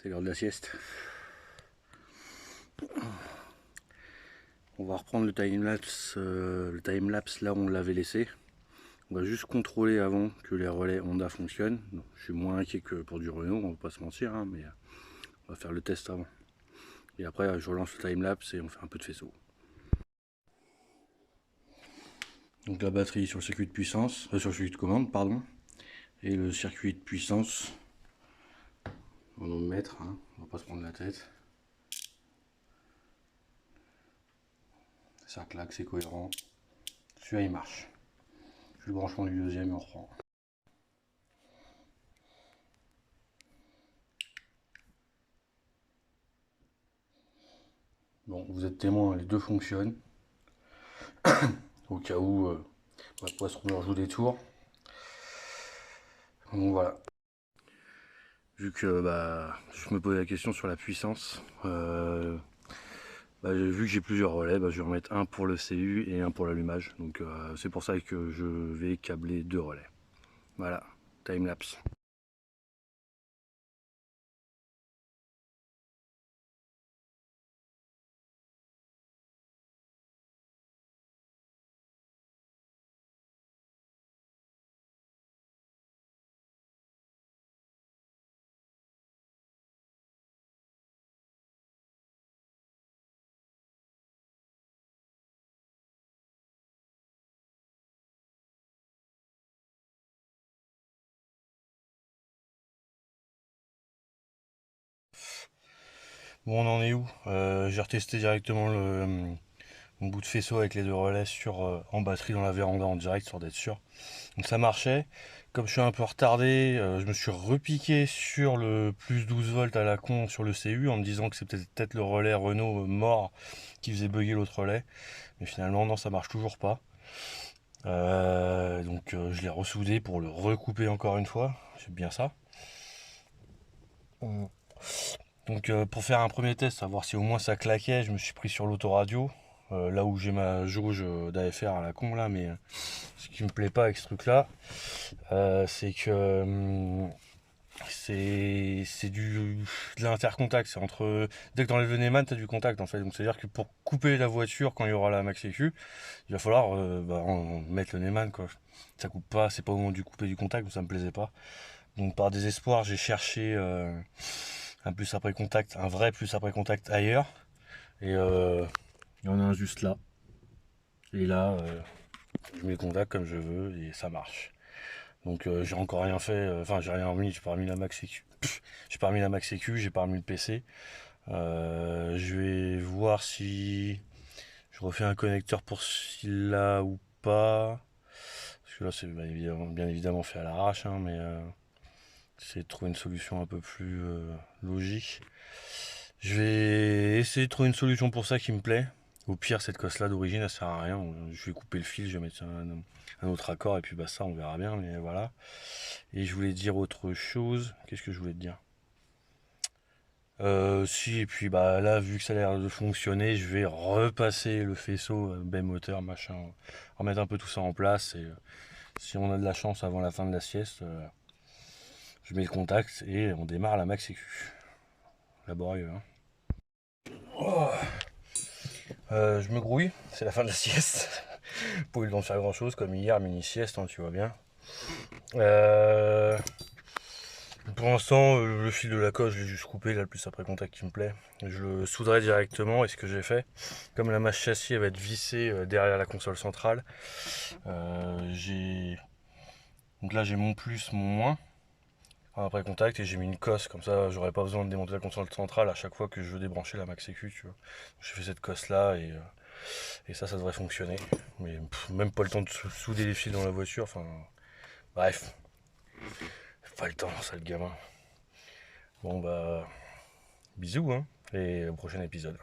C'est l'heure de la sieste. On va reprendre le time-lapse là où on l'avait laissé. On va juste contrôler avant que les relais Honda fonctionnent. Donc, je suis moins inquiet que pour du Renault, on va pas se mentir, hein, mais on va faire le test avant. Et après, je relance le time-lapse et on fait un peu de faisceau. Donc la batterie sur le circuit de puissance, sur le circuit de commande, pardon, et le circuit de puissance en ohmmètre, hein, on va pas se prendre la tête. Ça claque, c'est cohérent. Celui-là il marche. Je le branchement du deuxième et on reprend. Bon, vous êtes témoin, les deux fonctionnent. Au cas où ma poisson me rejoue des tours. Donc voilà. Vu que je me posais la question sur la puissance, vu que j'ai plusieurs relais, je vais en mettre un pour le CU et un pour l'allumage. Donc c'est pour ça que je vais câbler deux relais. Voilà, time lapse. Bon, on en est où? J'ai retesté directement mon bout de faisceau avec les deux relais en batterie dans la véranda en direct, sur d'être sûr. Donc ça marchait. Comme je suis un peu retardé, je me suis repiqué sur le plus 12 volts à la con sur le CU en me disant que c'est peut-être le relais Renault mort qui faisait bugger l'autre relais. Mais finalement, non, ça marche toujours pas. Donc je l'ai ressoudé pour le recouper encore une fois. C'est bien ça. Donc pour faire un premier test, savoir si au moins ça claquait, je me suis pris sur l'autoradio. Là où j'ai ma jauge d'AFR à la con là, mais ce qui me plaît pas avec ce truc là, c'est que c'est de l'intercontact. C'est entre, dès que tu enlèves le Neyman, tu as du contact en fait. Donc c'est à dire que pour couper la voiture quand il y aura la Max EQ, il va falloir mettre le Neyman quoi. Ça coupe pas, c'est pas au moment du couper du contact, donc ça me plaisait pas. Donc par désespoir, j'ai cherché un plus après contact, un vrai plus après contact ailleurs. Et il y en a un juste là. Et là, je mets le contact comme je veux et ça marche. Donc j'ai encore rien fait, j'ai rien remis, j'ai pas remis la Max sécu. J'ai pas remis la Max sécu, j'ai pas remis le PC. Je vais voir si je refais un connecteur pour celui-là ou pas. Parce que là c'est bien évidemment fait à l'arrache, hein, mais c'est de trouver une solution un peu plus logique. Je vais essayer de trouver une solution pour ça qui me plaît. Au pire, cette cosse là d'origine elle sert à rien. Je vais couper le fil, je vais mettre un autre accord et puis ça on verra bien, mais voilà. Et je voulais dire autre chose. Qu'est-ce que je voulais te dire? Si, et puis là, vu que ça a l'air de fonctionner, je vais repasser le faisceau, baie moteur, machin, remettre un peu tout ça en place. Et si on a de la chance avant la fin de la sieste, je mets le contact et on démarre la Max EQ. Laborieux, hein. Oh. Je me grouille, c'est la fin de la sieste. Pas eu le temps de faire grand chose, comme hier, mini-sieste, hein, tu vois bien. Pour l'instant, le fil de la coche, je l'ai juste coupé, là, le plus après contact qui me plaît. Je le soudrai directement, et ce que j'ai fait, comme la masse châssis elle va être vissée derrière la console centrale, donc là j'ai mon plus, mon moins, après contact, et j'ai mis une cosse, comme ça j'aurais pas besoin de démonter la console centrale à chaque fois que je veux débrancher la Max EQ, tu vois. J'ai fait cette cosse là, et ça devrait fonctionner. Mais même pas le temps de souder les fils dans la voiture, enfin... Bref. Pas le temps, ça le gamin. Bon bisous, hein, et au prochain épisode.